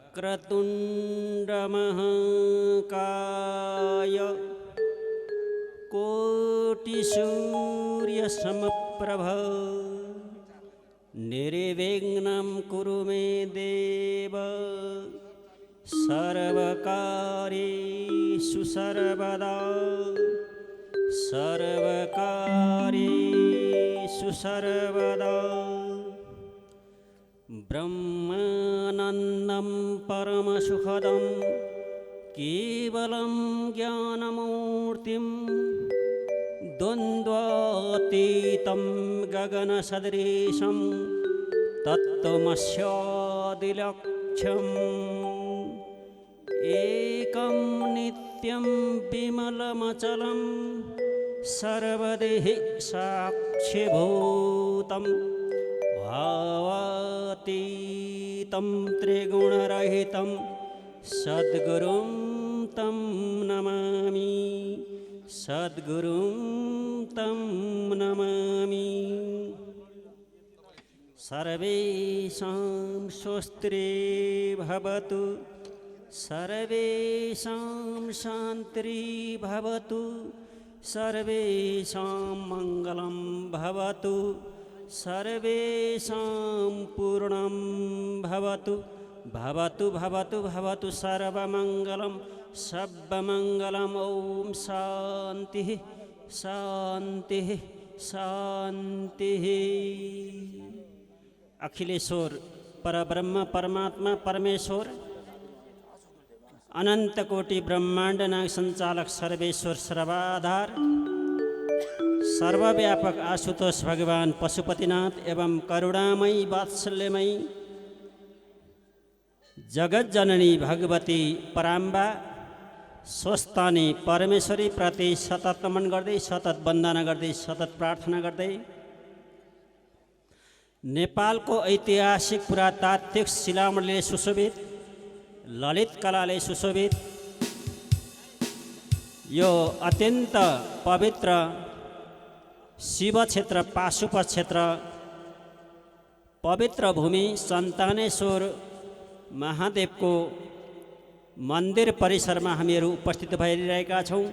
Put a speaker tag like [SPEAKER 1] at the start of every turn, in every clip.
[SPEAKER 1] वक्रतुण्डमहाकाय कोटिसूर्यसमप्रभ निर्विघ्नं कुरु मे देव सर्वकार्येषु सर्वदा सर्वकार्येषु सर्वदा। ब्रह्मानन्दं परमसुखदं केवलं ज्ञानमूर्तिं द्वन्द्वातीतं गगनसदृशं तत्त्वमस्यादिलक्ष्यम् एकं नित्यं विमलमचलं सर्वदेहि साक्षिभूतं भावातीतं त्रिगुणरहितं सद्गुरुं तं नमामि सद्गुरुं तं नमामि। सर्वेषां स्वस्तिर्भवतु सर्वेषां शान्तिर्भवतु सर्वेषां मङ्गलं भवतु सर्वेषां पूर्णं भवतु भवतु भवतु भवतु सर्वमङ्गलं सर्वमङ्गलम्। ॐ शान्तिः शान्तिः शान्तिः। अखिलेश्वर परब्रह्म परमात्मा परमेश्वर अनंत कोटि ब्रह्मांड नायक संचालक सर्वेश्वर सर्वाधार सर्वव्यापक आशुतोष भगवान पशुपतिनाथ एवं करुणामयी वात्सल्यमयी जगत जननी भगवती पराम्बा स्वस्थानी परमेश्वरी प्रति सतत नमन गर्दै सतत वन्दना गर्दै सतत प्रार्थना गर्दै नेपालको ऐतिहासिक पुरातात्विक शिलामणिले सुशोभित ललित कलाले सुशोभित यो अत्यन्त पवित्र शिव क्षेत्र पाशुप क्षेत्र पवित्र भूमि सन्तानेश्वर महादेवको मन्दिर परिसरमा हामीहरू उपस्थित भइरहेका छौँ।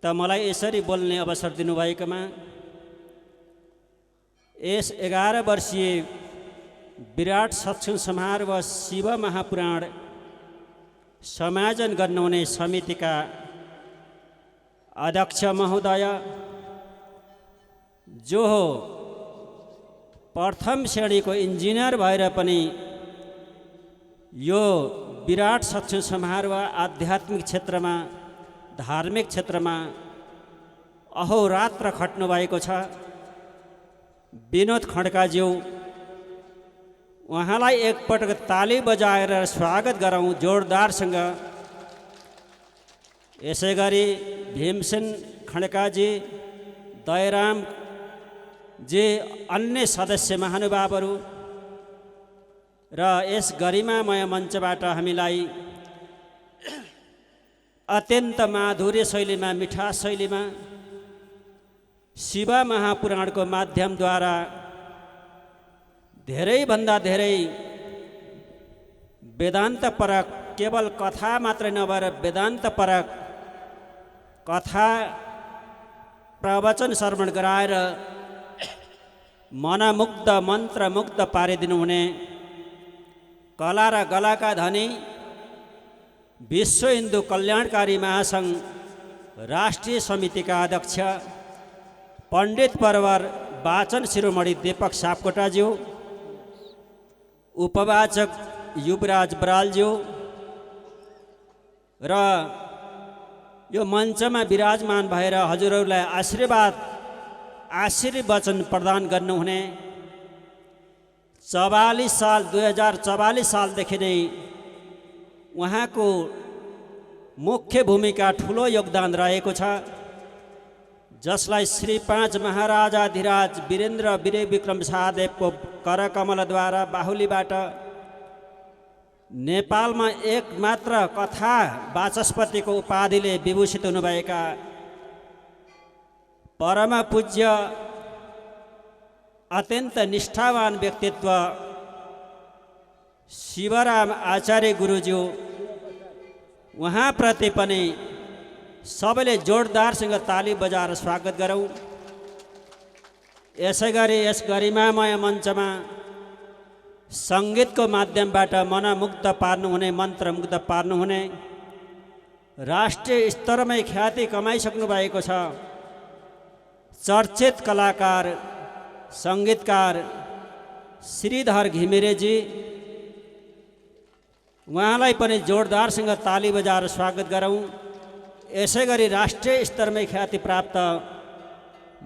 [SPEAKER 1] त मलाई यसरी बोल्ने अवसर दिनुभएकोमा यस 11 वर्षीय विराट सत्संग समारोह शिव महापुराण समायोजन गर्नुहुने समितिका अध्यक्ष महोदय जो हो प्रथम श्रेणीको इन्जिनियर भएर पनि यो विराट सत्संग समारोह आध्यात्मिक क्षेत्रमा धार्मिक क्षेत्रमा अहोरात्र खट्नु भएको छ विनोद खड्काज्यू उहाँलाई एकपटक ताली बजाएर स्वागत गरौँ जोरदारसँग। यसैगरी भीमसेन खड्काजी दयराम जे अन्य सदस्य महानुभावहरू र यस गरिमामय मञ्चबाट हामीलाई अत्यन्त माधुर्य शैलीमा मिठास शैलीमा शिव महापुराणको माध्यमद्वारा धेरैभन्दा धेरै वेदान्तपरक केवल कथा मात्रै नभएर वेदान्तपरक कथा प्रवचन श्रवण गराएर मनमुग्ध मन्त्रमुग्ध पारिदिनुहुने कला र गलाका धनी विश्व हिन्दू कल्याणकारी महासङ्घ राष्ट्रिय समितिका अध्यक्ष पण्डित परवर वाचन शिरोमणि दीपक सापकोटाज्यू, उपवाचक युवराज बरालज्यू र यो मञ्चमा विराजमान भएर हजुरहरूलाई आशीर्वचन प्रदान गर्नुहुने 2044 सालदेखि नै उहाँको मुख्य भूमिका ठुलो योगदान रहेको छ, जसलाई श्री 5 महाराजाधिराज वीरेन्द्र वीर विक्रम शाहदेवको करकमलद्वारा बाहुलीबाट नेपालमा एकमात्र कथा वाचस्पतिको उपाधिले विभूषित हुनुभएका परम पूज्य अत्यन्त निष्ठावान व्यक्तित्व शिवराम आचार्य गुरुज्यू, उहाँप्रति पनि सबैले जोरदारसँग ताली बजाएर स्वागत गरौँ। यसै गरी यस गरिमामय मञ्चमा सङ्गीतको माध्यमबाट मनमुग्ध पार्नुहुने, मन्त्रमुग्ध पार्नुहुने, राष्ट्रिय स्तरमै ख्याति कमाइसक्नु भएको छ चर्चित कलाकार सङ्गीतकार श्रीधर घिमिरेजी, उहाँलाई पनि जोरदारसँग ताली बजाएर स्वागत गरौँ। यसै गरी राष्ट्रिय स्तरमै ख्याति प्राप्त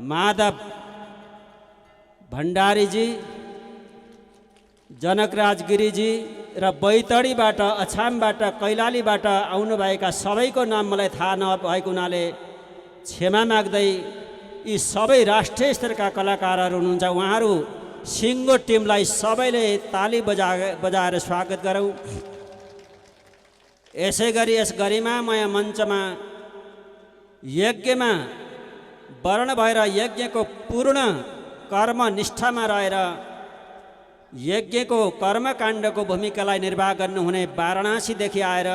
[SPEAKER 1] माधव भण्डारीजी, जनकराज गिरिजी र बैतडीबाट, अछामबाट, कैलालीबाट आउनुभएका सबैको नाम मलाई थाहा नभएको हुनाले क्षमा माग्दै यी सबै राष्ट्रिय स्तरका कलाकारहरू हुनुहुन्छ, उहाँहरू सिङ्गो टिमलाई सबैले ताली बजाएर स्वागत गरौँ। यसै गरी यस गरिमामय मञ्चमा यज्ञमा वर्ण भएर यज्ञको पूर्ण कर्मनिष्ठामा रहेर यज्ञको कर्मकाण्डको भूमिकालाई निर्वाह गर्नुहुने वाराणसीदेखि आएर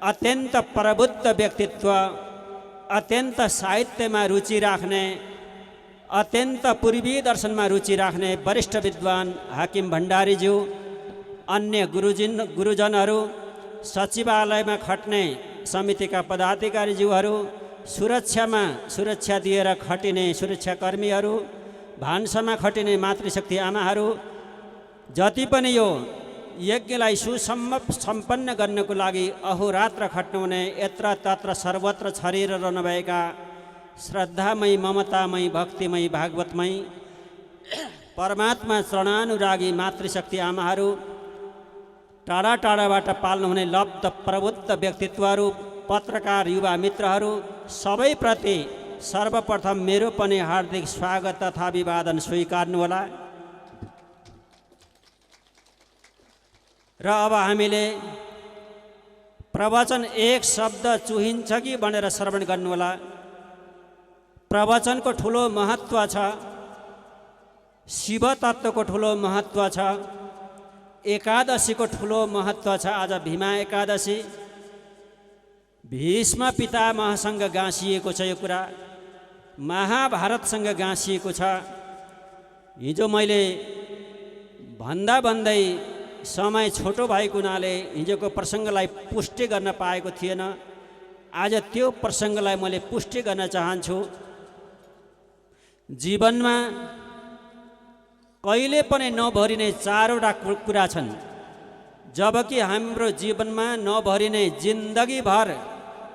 [SPEAKER 1] अत्यन्त प्रबुद्ध व्यक्तित्व, अत्यन्त साहित्यमा रुचि राख्ने, अत्यन्त पूर्वीय दर्शनमा रुचि राख्ने वरिष्ठ विद्वान हाकिम भण्डारीज्यू, अन्य गुरुजनहरू, सचिवालयमा खट्ने समितिका पदाधिकारीज्यूहरू, सुरक्षा दिएर खटिने सुरक्षाकर्मीहरू, भान्सामा खटिने मातृशक्ति आमाहरू, जति पनि यो यज्ञलाई सुसम्पन्न गर्नको लागि अहोरात्र खट्नुहुने, यत्र तत्र सर्वत्र छरिएर रहनुभएका श्रद्धामयी, ममतामयी, भक्तिमयी, भागवतमयी, परमात्मा चरणानुरागी मातृशक्ति आमाहरू, टाढा टाढाबाट पाल्नुहुने लब्ध प्रबुद्ध व्यक्तित्वहरू, पत्रकार युवा मित्रहरू, सबैप्रति सर्वप्रथम मेरो पनि हार्दिक स्वागत तथा अभिवादन स्वीकार्नुहोला। र अब हामीले प्रवचन एक शब्द चुहिन्छ कि भनेर श्रवण गर्नुहोला। प्रवचनको ठुलो महत्त्व छ, शिव तत्त्वको ठुलो महत्त्व छ, एकादशीको ठुलो महत्त्व छ। आज भीमा एकादशी, भीष्म पितामहसँग गाँसिएको छ यो कुरा, महाभारतसँग गाँसिएको छ। हिजो मैले भन्दै समय छोटो भएको हुनाले हिजोको प्रसङ्गलाई पुष्टि गर्न पाएको थिएन। आज त्यो प्रसङ्गलाई मैले पुष्टि गर्न चाहन्छु। जीवनमा कहिले पनि नभरिने 4वटा कुरा छन्, जबकि हाम्रो जीवनमा नभरिने, जिन्दगीभर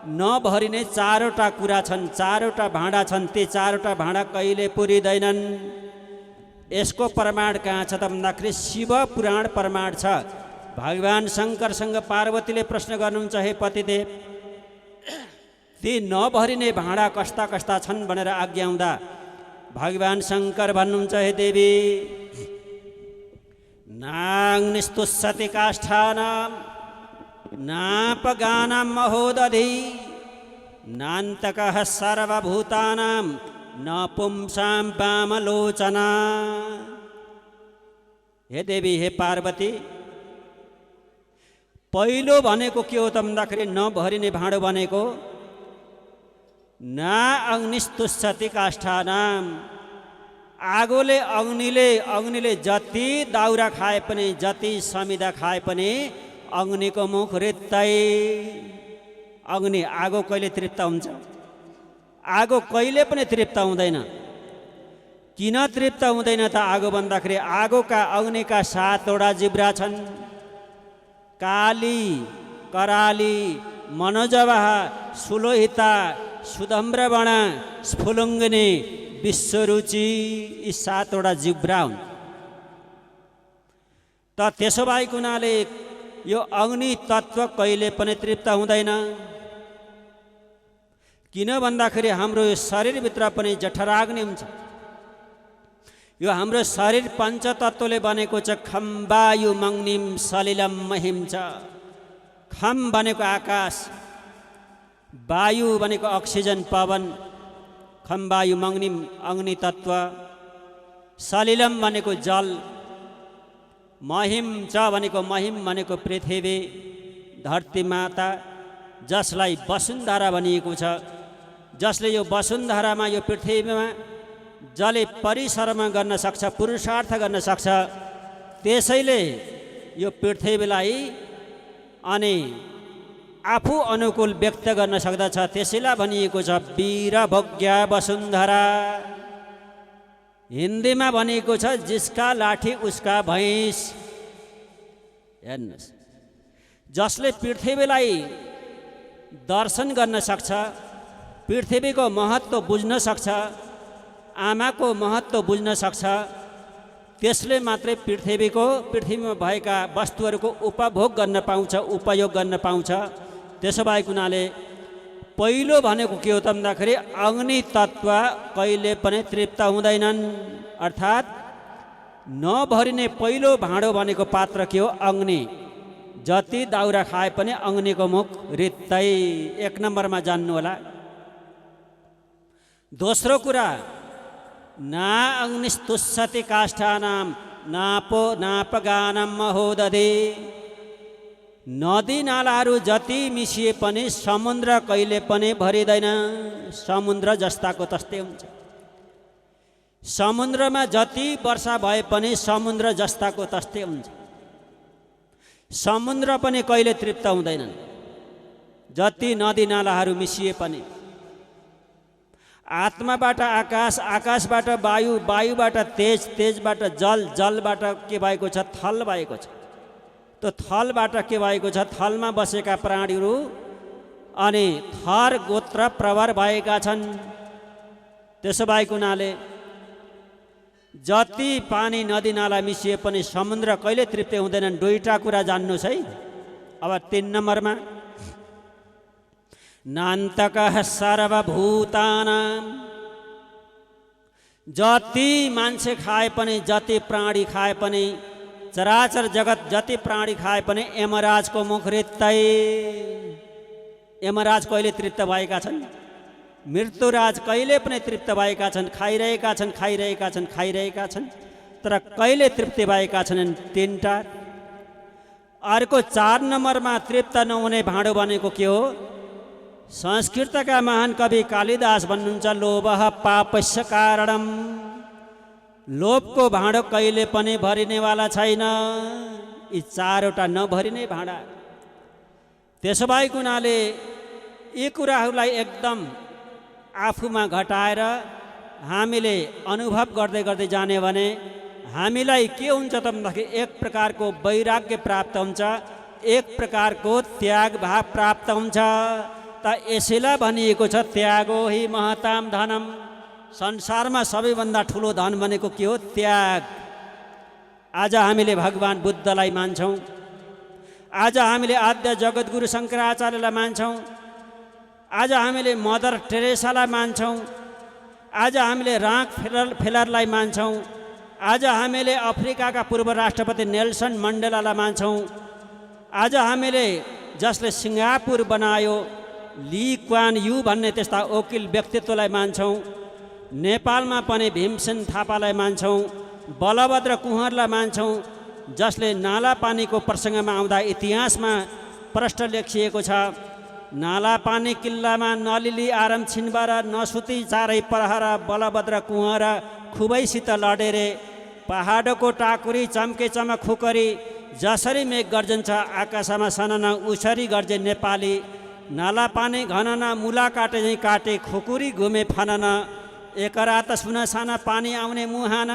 [SPEAKER 1] नभरिने 4वटा कुरा छन्, 4वटा भाँडा छन्। ती 4वटा भाँडा कहिले पुरिँदैनन्। यसको प्रमाण कहाँ छ त भन्दाखेरि शिव पुराण प्रमाण छ। भगवान शङ्करसँग पार्वतीले प्रश्न गर्नुहुन्छ, हे पतिदेव, ती नभरिने भाँडा कस्ता कस्ता छन् भनेर आज्ञाउँदा भगवान शङ्कर भन्नुहुन्छ, हे देवी, नाग्निस्तुष्यति काष्ठानां नापगानां महोदधि नान्तकः सर्वभूतानां न पुंसां वामलोचना। हे देवी, हे पार्वती, पहिलो भनेको के हो त भन्दाखेरि नभरिने भाँडो भनेको ना अग्निस्तुष्यति काष्ठानां, आगोले अग्निले जति दाउरा खाए पनि, जति समिधा खाए पनि अग्निको मुख रित्तै। अग्नि, आगो कहिले तृप्त हुन्छ? आगो कहिले पनि तृप्त हुँदैन। किन तृप्त हुँदैन त आगो भन्दाखेरि आगोका अग्निका 7वटा जिब्रा छन्। काली, कराली, मनोजवाह, सुलोहिता, सुधम्रवणा, स्फुलुङ्गिनी, विश्वरुचि, यी 7वटा जिब्रा हुन्। त त्यसो भएको हुनाले यो अग्नि तत्त्व कहिले पनि तृप्त हुँदैन। किन भन्दाखेरि हाम्रो यो शरीरभित्र पनि जठराग्नि हुन्छ। यो हाम्रो शरीर पञ्चतत्त्वले बनेको छ। खम वायु मग्निम सलिलम महिम छ। खम भनेको आकाश, वायु भनेको अक्सिजन पवन, खम वायु मग्निम अग्नि तत्त्व, सलिलम भनेको जल, महिम च भनेको महिम भनेको पृथ्वी धरती माता, जसलाई वसुन्धरा भनिएको छ। जसले यो वसुन्धरामा यो पृथ्वीमा जसले परिश्रम गर्न सक्छ, पुरुषार्थ गर्न सक्छ, त्यसैले यो पृथ्वीलाई अनि आफू अनुकूल व्यक्त गर्न सक्दछ। त्यसैलाई भनिएको छ वीरभोग्या वसुन्धरा। हिन्दीमा भनिएको छ जिसका लाठी उसका भैंस। हेर्नुहोस्, जसले पृथ्वीलाई दर्शन गर्न सक्छ, पृथ्वीको महत्त्व बुझ्न सक्छ, आमाको महत्त्व बुझ्न सक्छ, त्यसले मात्रै पृथ्वीमा भएका वस्तुहरूको उपभोग गर्न पाउँछ, उपयोग गर्न पाउँछ। त्यसो भएको हुनाले पहिलो भनेको के हो त भन्दाखेरि अग्नि तत्त्व कहिले पनि तृप्त हुँदैनन्। अर्थात् नभरिने पहिलो भाँडो भनेको पात्र के हो? अग्नि। जति दाउरा खाए पनि अग्निको मुख रित्तै। 1 नम्बरमा जान्नु होला। दोस्रो कुरा, ना अग्निस्तुष्यति काष्ठानां नापो नापगानम महोदधि। नदी नालाहरू जति मिसिए पनि समुद्र कहिले पनि भरिँदैन। समुद्र जस्ताको तस्तै हुन्छ। समुद्रमा जति वर्षा भए पनि समुद्र जस्ताको तस्तै हुन्छ। समुद्र पनि कहिले तृप्त हुँदैनन् जति नदी नालाहरू मिसिए पनि। आत्माबाट आकाश, आकाशबाट वायु, वायुबाट तेज, तेजबाट जल, जलबाट के भएको छ? थल भएको छ। त्यो थलबाट के भएको छ? थलमा बसेका प्राणीहरू अनि थर गोत्र प्रवर भएका छन्। त्यसो भएको हुनाले जति पानी नदी नाला मिसिए पनि समुद्र कहिले तृप्त हुँदैनन्। 2टा कुरा जान्नुहोस् है। अब 3 नम्बरमा, नान्तकः सर्वभूतानां। जति मान्छे खाए पनि, जति प्राणी खाए पनि, चराचर जगत जति प्राणी खाए पनि यमराजको मुख रित्तै। यमराज कहिले तृप्त भएका छन्? मृत्युराज कहिले पनि तृप्त भएका छन्। खाइरहेका छन्, खाइरहेका छन्, खाइरहेका छन्, तर कहिले तृप्त भएका छन्? 3टा। अर्को 4 नम्बरमा तृप्त नहुने भाँडो भनेको के हो? संस्कृतका महान कवि कालिदास भन्नुहुन्छ लोभः पापस्य कारणम। लोभको भाँडो कहिले पनि भरिनेवाला छैन। यी 4वटा नभरिने भाँडा। त्यसो भएको हुनाले यी कुराहरूलाई एकदम आफूमा घटाएर हामीले अनुभव गर्दै गर्दै जाने भने हामीलाई के हुन्छ त भन्दाखेरि एक प्रकारको वैराग्य प्राप्त हुन्छ, एक प्रकारको त्याग भाव प्राप्त हुन्छ। त यसैलाई भनिएको छ त्यागो हि महताम धनम। संसारमा सबैभन्दा ठुलो धन भनेको के हो? त्याग। आज हामीले भगवान् बुद्धलाई मान्छौँ, आज हामीले आद्य जगद्गुरु शङ्कराचार्यलाई मान्छौँ, आज हामीले मदर टेरेसालाई मान्छौँ, आज हामीले राक फेलरलाई मान्छौँ, आज हामीले अफ्रिकाका पूर्व राष्ट्रपति नेल्सन मण्डेलालाई मान्छौँ, आज हामीले जसले सिङ्गापुर बनायो ली क्वान यू भन्ने त्यस्ता वकिल व्यक्तित्वलाई मान्छौँ, नेपालमा पनि भीमसेन थापालाई मान्छौँ, बलभद्र कुँवरलाई मान्छौँ, जसले नाला पानीको प्रसङ्गमा आउँदा इतिहासमा प्रष्ट लेखिएको छ। नाला पानी किल्लामा नलिली आराम छिनबार नसुती चारै प्रहर बलभद्र कुँवर खुबैसित लडेरे पहाडको टाकुरी चम्के चमक खुकरी जसरी मेघ गर्जन्छ आकाशमा सनन उसरी गर्जे नेपाली नाला पानी घनन मुला काटे झैँ काटे खुकुरी घुमे फनन एक रात सुन साना पानी आउने मुहान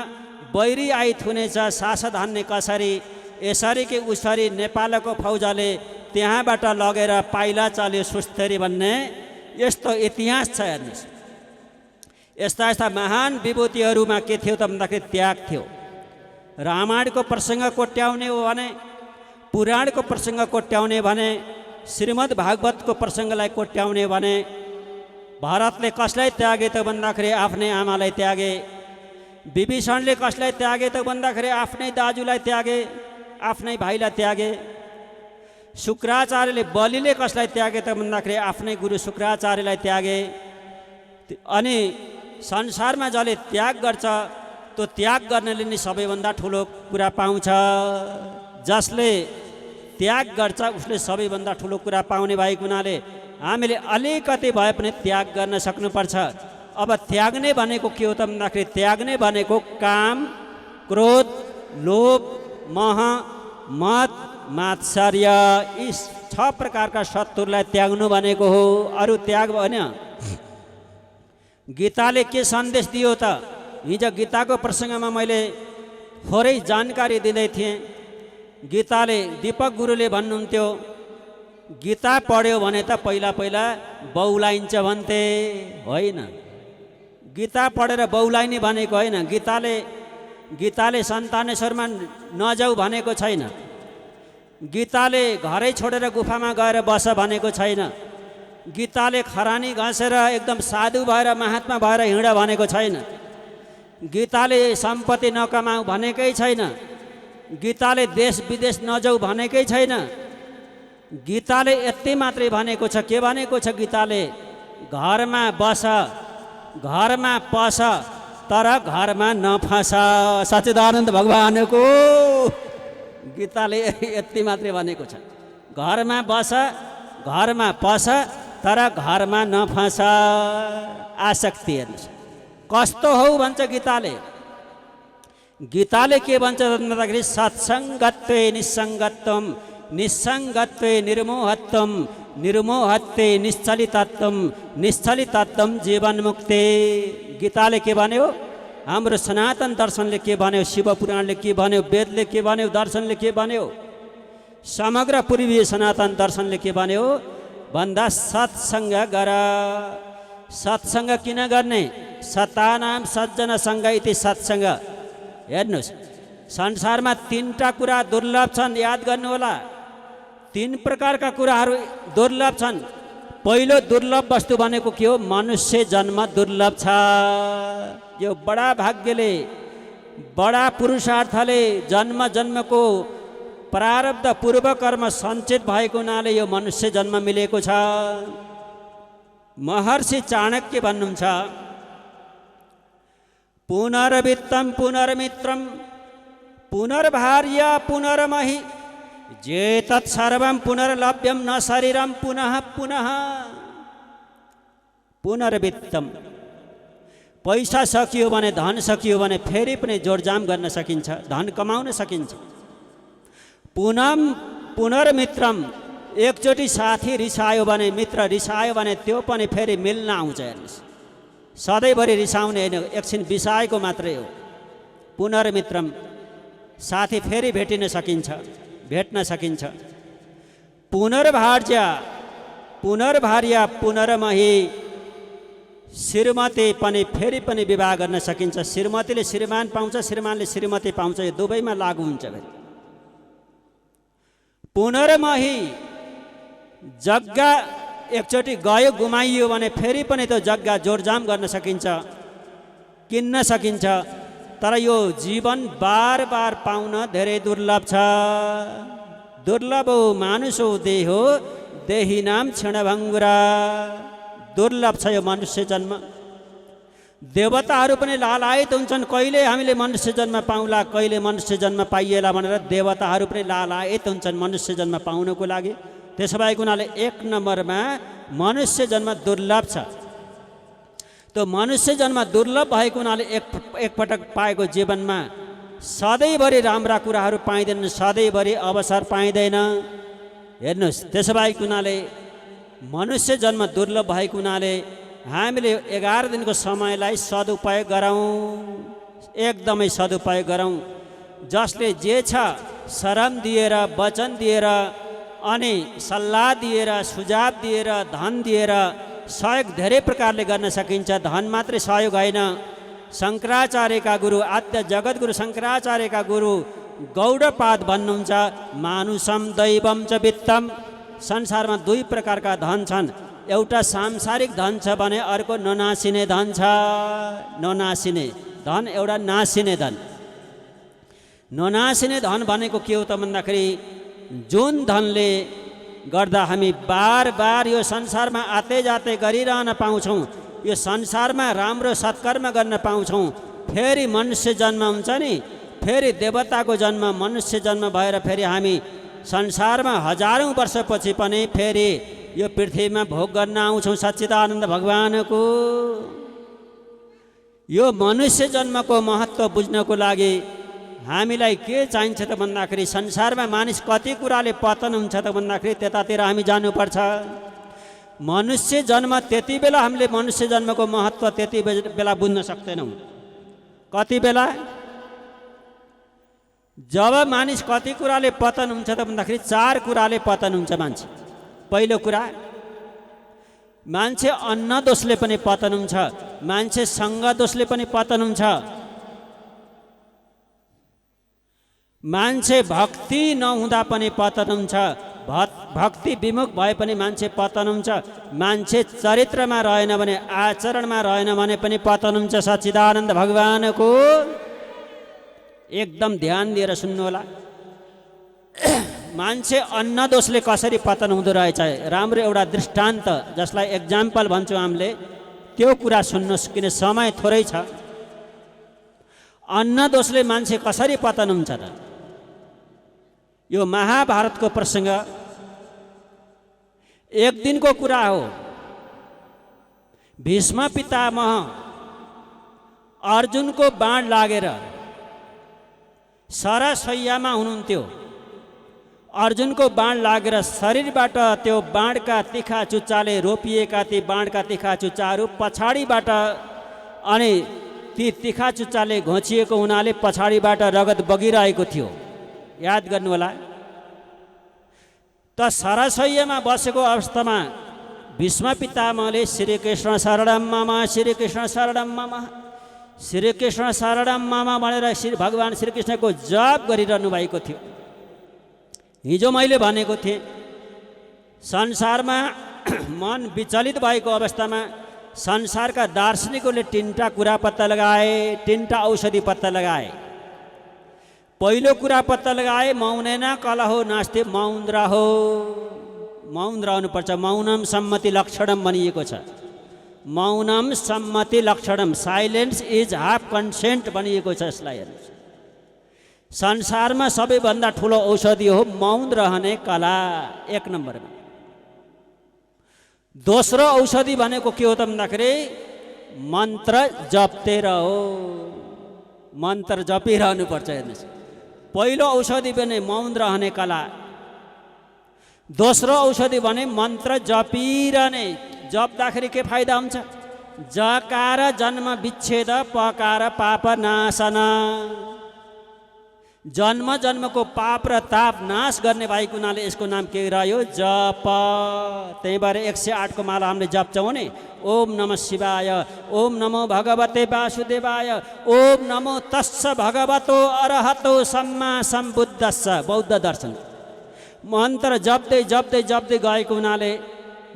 [SPEAKER 1] बैरी आई थुनेछ सास धान्ने कसरी यसरी कि उसरी नेपालको फौजले त्यहाँबाट लगेर पाइला चल्यो सुस्तरी भन्ने यस्तो इतिहास छ। हेर्नुहोस् यस्ता यस्ता महान विभूतिहरूमा के थियो त भन्दाखेरि त्याग थियो। रामायणको प्रसङ्ग कोट्याउने हो भने, पुराणको प्रसङ्ग कोट्याउने भने, श्रीमद् भागवतको प्रसङ्गलाई कोट्याउने भने भरतले कसलाई त्यागे त भन्दाखेरि आफ्नै आमालाई त्यागे, विभीषणले कसलाई त्यागे त भन्दाखेरि आफ्नै दाजुलाई त्यागे, आफ्नै भाइलाई त्यागे, शुक्राचार्यले बलिले कसलाई त्यागे त भन्दाखेरि आफ्नै गुरु शुक्राचार्यलाई त्यागे। अनि संसारमा जसले त्याग गर्छ त्यो त्याग गर्नेले नै सबैभन्दा ठुलो कुरा पाउँछ। जसले त्याग गर्छ उसले सबैभन्दा ठुलो कुरा पाउने भएको हुनाले हामीले अलिकति भए पनि त्याग गर्न सक्नुपर्छ। अब त्याग्ने भनेको के हो त भन्दाखेरि त्याग्ने भनेको काम, क्रोध, लोभ, मोह, मद, मात्सर्य यी 6 प्रकारका शत्रुलाई त्याग्नु भनेको हो। अरू त्याग होइन। गीताले के सन्देश दियो त? हिजो गीताको प्रसङ्गमा मैले थोरै जानकारी दिँदै थिएँ। गीताले दीपक गुरुले भन्नुहुन्थ्यो गीता पढ्यो भने त पहिला पहिला बौलाइन्छ भन्थे, होइन। गीता पढेर बौलाइने भनेको होइन। गीताले सन्तानेश्वरमा नजाऊ भनेको छैन। गीताले घरै छोडेर गुफामा गएर बस भनेको छैन। गीताले खरानी घसेर एकदम साधु भएर महात्मा भएर हिँड भनेको छैन। गीताले सम्पत्ति नकमाऊ भनेकै छैन। गीताले देश विदेश नजाऊ भनेकै छैन। गीताले यति मात्रै भनेको छ। के भनेको छ गीताले? घरमा बस, घरमा पस, तर घरमा नफस। सच्चिदानन्द भगवानको गीताले यति मात्रै भनेको छ। घरमा बस, घरमा पस, तर घरमा नफस। आसक्ति हेर्नुहोस् कस्तो हौ भन्छ गीताले। गीताले के भन्छ भन्दाखेरि सत्सङ्गत्वे निस्सङ्गत्वम, निस्सङ्गत्वे निर्मोहत्वम, निर्मोहत्वे निश्चलितत्वम, निश्चलितत्वम जीवन मुक्ति। गीताले के भन्यो? हाम्रो सनातन दर्शनले के भन्यो? शिव पुराणले के भन्यो? वेदले के भन्यो? दर्शनले के भन्यो? समग्र पूर्वीय सनातन दर्शनले के भन्यो भन्दा सत्सङ्ग गर। सत्सङ्ग किन गर्ने? सतानाम सज्जन सङ्ग इति सत्सङ्ग। हेर्नुहोस् संसारमा 3टा कुरा दुर्लभ छन्, याद गर्नुहोला। 3 प्रकारका कुराहरू दुर्लभ छन्। पहिलो दुर्लभ वस्तु भनेको के हो? मनुष्य जन्म दुर्लभ छ। यो बडा भाग्यले, बडा पुरुषार्थले जन्म जन्मको प्रारब्ध पूर्व कर्म सञ्चित भएको हुनाले यो मनुष्य जन्म मिलेको छ। महर्षि चाणक्य भन्नुहुन्छ पुनर्वित्तम पुनर्मित्रम पुनर्भार्य पुनर्महि जे तत्सर्वं पुनर्लभ्यम न शरीरम पुनः पुनः। पुनर्वित्तम पैसा सकियो भने, धन सकियो भने फेरि पनि जोडजाम गर्न सकिन्छ, धन कमाउन सकिन्छ। पुनर्मित्रम एकचोटि साथी रिसायो भने, मित्र रिसायो भने त्यो पनि फेरि मिल्न आउँछ। हेर्नुहोस् सधैँभरि रिसाउने होइन, एकछिन बिसाएको मात्रै हो। पुनर्मित्रम साथी फेरि भेटिन सकिन्छ, भेट्न सकिन्छ। पुनर्भार्य पुनर्भार्य पुनर्महि श्रीमती पनि फेरि पनि विवाह गर्न सकिन्छ। श्रीमतीले श्रीमान पाउँछ, श्रीमानले श्रीमती पाउँछ, यो दुवैमा लागू हुन्छ। पुनर्महि जग्गा एकचोटि गयो गुमाइयो भने फेरि पनि त्यो जग्गा जोडजाम गर्न सकिन्छ, किन्न सकिन्छ। तर यो जीवन बार बार पाउन धेरै दुर्लभ छ। दुर्लभ हो मानुषो देहो देही नाम क्षणभङ्गुरा। दुर्लभ छ यो मनुष्य जन्म। देवताहरू पनि लालायित हुन्छन्, कहिले हामीले मनुष्य जन्म पाउँला, कहिले मनुष्य जन्म पाइएला भनेर देवताहरू पनि लालायित हुन्छन् मनुष्य जन्म पाउनको लागि। त्यसो भएको हुनाले 1 नम्बरमा मनुष्य जन्म दुर्लभ छ। त्यो मनुष्य जन्म दुर्लभ भएको हुनाले एकपटक पाएको जीवनमा सधैँभरि राम्रा कुराहरू पाइँदैन, सधैँभरि अवसर पाइँदैन। हेर्नुहोस् त्यसो भएको हुनाले मनुष्य जन्म दुर्लभ भएको हुनाले हामीले 11 दिनको समयलाई सदुपयोग गरौँ, एकदमै सदुपयोग गरौँ। जसले जे छ श्रम दिएर, वचन दिएर, अनि सल्लाह दिएर, सुझाव दिएर, धन दिएर सहयोग धेरै प्रकारले गर्न सकिन्छ। धन मात्रै सहयोग होइन। शङ्कराचार्यका गुरु, आद्य जगद्गुरु शङ्कराचार्यका गुरु गौडपाद भन्नुहुन्छ, मानुषम दैवम च वित्तम। संसारमा दुई प्रकारका धन छन्, एउटा सांसारिक धन छ भने अर्को ननासिने धन छ। ननासिने धन, एउटा नासिने धन। ननासिने धन भनेको के हो त भन्दाखेरि जुन धनले गर्दा हामी बार बार यो संसारमा आते जाते गरिरहन पाउँछौँ, यो संसारमा राम्रो सत्कर्म गर्न पाउँछौँ, फेरि मनुष्य जन्म हुन्छ नि, फेरि देवताको जन्म, मनुष्य जन्म भएर फेरि हामी संसारमा हजारौँ वर्षपछि पनि फेरि यो पृथ्वीमा भोग गर्न आउँछौँ सच्चिदानन्द भगवानको। यो मनुष्य जन्मको महत्त्व बुझ्नको लागि हामीलाई के चाहिन्छ त भन्दाखेरि संसारमा मानिस कति कुराले पतन हुन्छ त भन्दाखेरि त्यतातिर हामी जानुपर्छ। मनुष्य जन्म त्यति बेला हामीले मनुष्य जन्मको महत्त्व त्यति बेला बुझ्न सक्दैनौँ। कति बेला? जब मानिस कति कुराले पतन हुन्छ त भन्दाखेरि 4 कुराले पतन हुन्छ मान्छे। पहिलो कुरा, मान्छे अन्न दोषले पनि पतन हुन्छ, मान्छे सङ्ग दोषले पनि पतन हुन्छ, मान्छे भक्ति नहुँदा पनि पतन हुन्छ, भक्ति विमुख भए पनि मान्छे पतन हुन्छ, मान्छे चरित्रमा रहेन भने, आचरणमा रहेन भने पनि पतन हुन्छ सच्चिदानन्द भगवानको। एकदम ध्यान दिएर सुन्नु होला। मान्छे अन्न दोषले कसरी पतन हुँदो रहेछ, राम्रो एउटा दृष्टान्त जसलाई एक्जाम्पल भन्छौँ हामीले, त्यो कुरा सुन्नुहोस् किन समय थोरै छ। अन्न दोषले मान्छे कसरी पतन हुन्छ त? यो महाभारतको प्रसङ्ग एक दिनको कुरा हो। भीष्म पितामह अर्जुनको बाण लागेर सरसैयामा हुनुहुन्थ्यो। अर्जुनको बाण लागेर शरीरबाट त्यो बाणका तिखा चुच्चाले रोपिएका ती बाणका तिखा चुच्चाहरू पछाडिबाट, अनि ती तिखा चुच्चाले घोचिएको हुनाले पछाडिबाट रगत बगिरहेको थियो। याद गर्नु होला। त सरसैयामा बसेको अवस्थामा भीष्म पितामहले श्रीकृष्ण शरणम मम, श्रीकृष्ण शरणम मम, श्रीकृष्ण शरणम मम भनेर भगवान् श्रीकृष्णको जप गरिरहनु भएको थियो। हिजो मैले भनेको थिएँ, संसारमा मन विचलित भएको अवस्थामा संसारका दार्शनिकहरूले 3टा कुरा पत्ता लगाए, 3टा औषधि पत्ता लगाए। पहिलो कुरा पत्ता लगाए, मौनेन कलहो नास्ति, मौन रहो। मौन रहनुपर्छ। मौनम सम्मति लक्षणम भनिएको छ। मौनम सम्मति लक्षणम, साइलेन्स इज हाफ कन्सेन्ट भनिएको छ। यसलाई हेर्नुहोस्, संसारमा सबैभन्दा ठुलो औषधि हो मौन रहने कला, 1 नम्बरमा। दोस्रो औषधि भनेको के हो त भन्दाखेरि मन्त्र जप्दै रहो। मन्त्र जपिरहनुपर्छ। हेर्नुहोस्, पहिलो औषधि भने मौन रहने कला, दोस्रो औषधि भने मन्त्र जपिरहने। जप्दाखेरि के फाइदा हुन्छ? जकार जन्म विच्छेद, पकार पाप नाशन। जन्म जन्मको पाप र ताप नाश गर्ने भएको हुनाले यसको नाम के रह्यो? जप। त्यही भएर 108 को माला हामीले जप्छौँ नि। ओम नमः शिवाय, ओम नमो भगवते वासुदेवाय, ओम नमो तस्स भगवतो अरहतो सम्मा सम्बुद्धस्स। बौद्ध दर्शन मन्त्र जप्दै जप्दै जप्दै गएको हुनाले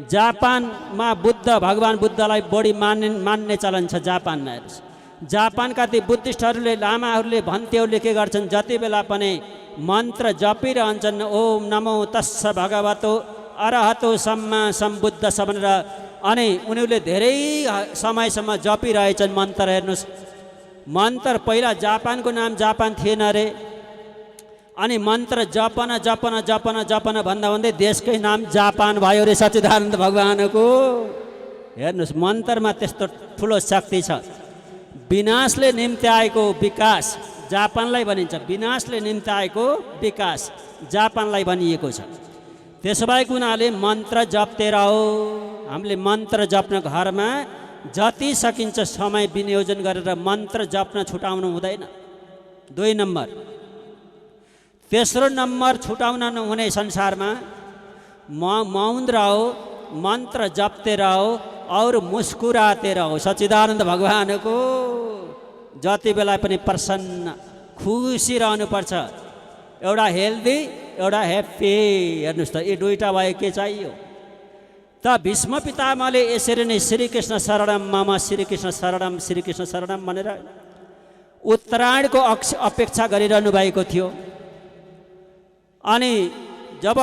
[SPEAKER 1] जापानमा बुद्ध, भगवान् बुद्धलाई बढी मान्ने चलन छ जापानमा। जापानका ती बुद्धिस्टहरूले, लामाहरूले, भन्तेहरूले के गर्छन्? जति बेला पनि मन्त्र जपिरहन्छन्, ओम नमो तस्स भगवतो अरहतो सम्मा सम्बुद्धस्स भनेर। अनि उनीहरूले धेरै समयसम्म जपिरहेछन् मन्त्र। हेर्नुहोस्, मन्त्र पहिला जापानको नाम जापान थिएन अरे, अनि मन्त्र जपन जपन जपन जपन भन्दा भन्दै देशकै नाम जापान भयो रे सच्चिदानन्द भगवानको। हेर्नुहोस्, मन्त्रमा त्यस्तो ठुलो शक्ति छ। विनाशले निम्ति आएको विकास जापानलाई भनिन्छ, विनाशले निम्ति आएको विकास जापानलाई भनिएको छ। त्यसो भएको हुनाले मन्त्र जप्ते रहो। हामीले मन्त्र जप्न घरमा जति सकिन्छ समय विनियोजन गरेर मन्त्र जप्न छुटाउनु हुँदैन। 2 नम्बर। तेस्रो नम्बर छुटाउन नहुने संसारमा मौन रहो, मन्त्र जप्ते रहो और मुस्कुराते रहो। सच्चिदानन्द भगवानको जति बेला पनि प्रसन्न खुसी रहनुपर्छ। एउटा हेल्दी, एउटा ह्याप्पी। हेर्नुहोस् त, यी दुईटा भए के चाहियो त? भीष्म पितामहले यसरी नै श्रीकृष्ण शरणम मम, श्रीकृष्ण शरणम, श्रीकृष्ण शरणम भनेर उत्तरायणको अपेक्षा गरिरहनु भएको थियो। अनि जब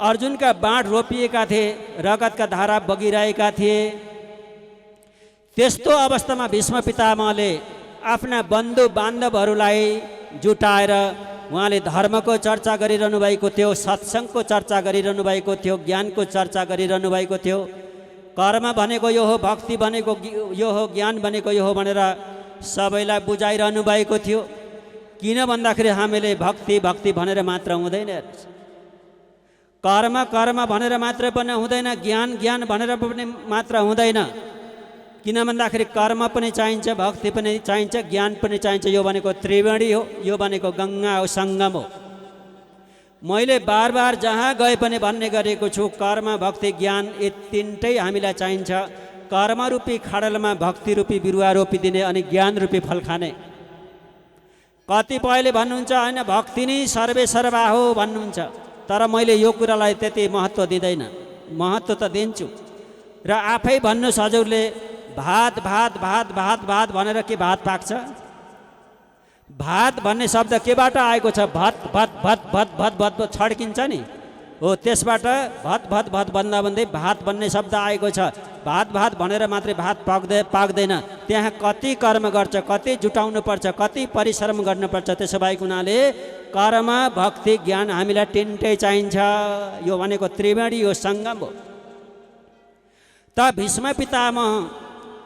[SPEAKER 1] अर्जुनका बाण रोपिएका थिए, रगतका धारा बगिरहेका थिए, त्यस्तो अवस्थामा भीष्म पितामहले आफ्ना बन्धु बान्धवहरूलाई जुटाएर उहाँले धर्मको चर्चा गरिरहनु भएको थियो, सत्सङ्गको चर्चा गरिरहनु भएको थियो, ज्ञानको चर्चा गरिरहनु भएको थियो। कर्म भनेको यो हो, भक्ति भनेको यो हो, ज्ञान भनेको यो हो भनेर सबैलाई बुझाइरहनु भएको थियो। किन भन्दाखेरि हामीले भक्ति भक्ति भनेर मात्र हुँदैन, कर्म कर्म भनेर मात्र पनि हुँदैन, ज्ञान ज्ञान भनेर पनि मात्र हुँदैन। किन भन्दाखेरि कर्म पनि चाहिन्छ, भक्ति पनि चाहिन्छ, ज्ञान पनि चाहिन्छ। यो भनेको त्रिवेणी हो, यो भनेको गङ्गा हो, सङ्गम हो। मैले बार बार जहाँ गए पनि भन्ने गरेको छु, कर्म भक्ति ज्ञान यी तिनटै हामीलाई चाहिन्छ। कर्म रूपी खाडलमा भक्ति रूपी बिरुवा रोपिदिने अनि ज्ञान रूपी फल खाने। कतिपयले भन्नुहुन्छ होइन भक्ति नै सर्वे सर्वा हो भन्नुहुन्छ, तर मैले यो कुरालाई त्यति महत्त्व दिँदैन। महत्त्व त दिन्छु। र आफै भन्नुहोस् हजुरले, भात भात भात भात भात भनेर के भात पाक्छ? भात भन्ने शब्द केबाट आएको छ? भत भत भत भत भत भत छड्किन्छ नि, हो त्यसबाट भत भत भत भन्दा भन्दै भात भन्ने शब्द आएको छ। भात भात भनेर मात्रै भात पाक्दैन। त्यहाँ कति कर्म गर्छ, कति जुटाउनु पर्छ, कति परिश्रम गर्नुपर्छ। त्यसो भएको हुनाले कर्म भक्ति ज्ञान हामीलाई तिनटै चाहिन्छ। यो भनेको त्रिवेणी हो, सङ्गम हो। त भीष्म पितामह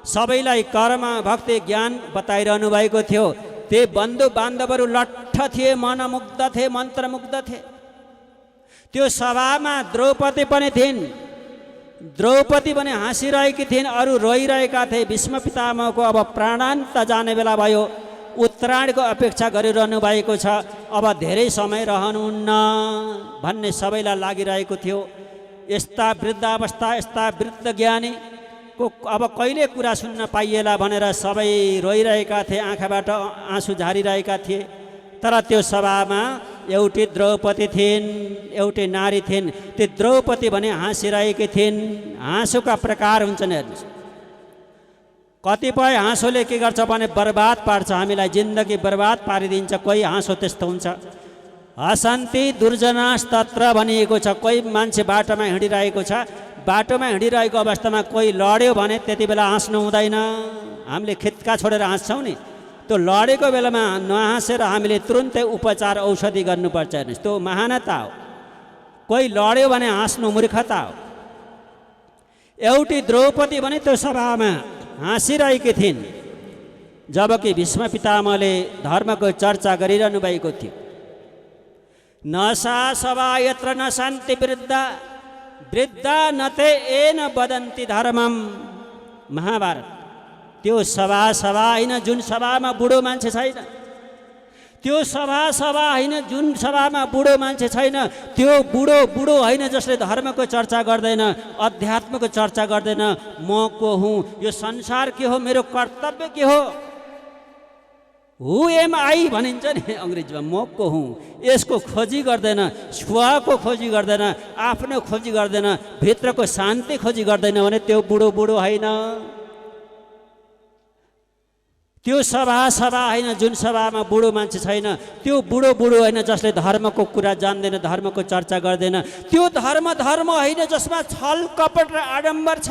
[SPEAKER 1] सबैलाई कर्म भक्ति ज्ञान बताइरहनु भएको थियो। ते बन्धु बान्धवहरू लट्ठ थिए, मनमुग्ध थिए, मन्त्रमुग्ध थिए। त्यो सभामा द्रौपदी पनि थिइन्। द्रौपदी पनि हाँसिरहेकी थिइन्, अरू रोइरहेका थिए। भीष्म पितामहको अब प्राणान्त जाने बेला भयो। उत्तरायणको अपेक्षा गरिरहनु भएको छ। अब धेरै समय रहनुहुन्न भन्ने सबैलाई लागिरहेको थियो। यस्ता वृद्धावस्था, यस्ता वृद्ध ज्ञानी को अब कहिले कुरा सुन्न पाइएला भनेर सबै रोइरहेका थिए, आँखाबाट आँसु झारिरहेका थिए। तर त्यो सभामा एउटी द्रौपदी थिइन्, एउटी नारी थिइन्। त्यो द्रौपदी भने हाँसिरहेकी थिइन्। हाँसोका प्रकार हुन्छन्, हेर्नुहोस्। कतिपय हाँसोले के गर्छ भने बर्बाद पार्छ, हामीलाई जिन्दगी बर्बाद पारिदिन्छ। कोही हाँसो त्यस्तो हुन्छ। हसन्ती दुर्जनास्तत्र भनिएको छ। कोही मान्छे बाटोमा हिँडिरहेको छ, बाटोमा हिँडिरहेको अवस्थामा कोही लड्यो भने त्यति बेला हाँस्नु हुँदैन। हामीले खित्का छोडेर हाँस्छौँ नि, त्यो लडेको बेलामा नहाँसेर हामीले तुरुन्तै उपचार औषधि गर्नुपर्छ। हेर्नुहोस्, त्यो महानता हो। कोही लड्यो भने हाँस्नु मूर्खता हो। एउटी द्रौपदी भने त्यो सभामा हाँसिरहेकी थिइन्, जबकि भीष्म पितामहले धर्मको चर्चा गरिरहनु भएको थियो। न सा सभा यत्र न शान्ति वृद्धा, वृद्धा नते एन वदन्ति धर्मम। महाभारत। त्यो सभा होइन जुन सभामा बुढो मान्छे छैन। त्यो सभा होइन जुन सभामा बुढो मान्छे छैन। त्यो बुढो होइन जसले धर्मको चर्चा गर्दैन, अध्यात्मको चर्चा गर्दैन। म को हुँ, यो संसार के हो, मेरो कर्तव्य के हो, हु एम आई भनिन्छ नि अङ्ग्रेजीमा। म को हुँ, यसको खोजी गर्दैन, स्वको खोजी गर्दैन, आफ्नो खोजी गर्दैन, भित्रको शान्ति खोजी गर्दैन भने त्यो बुढो होइन। त्यो सभा होइन जुन सभामा बुढो मान्छे छैन। त्यो बुढो होइन जसले धर्मको कुरा जान्दैन, धर्मको चर्चा गर्दैन। त्यो धर्म होइन जसमा छल कपट र आडम्बर छ।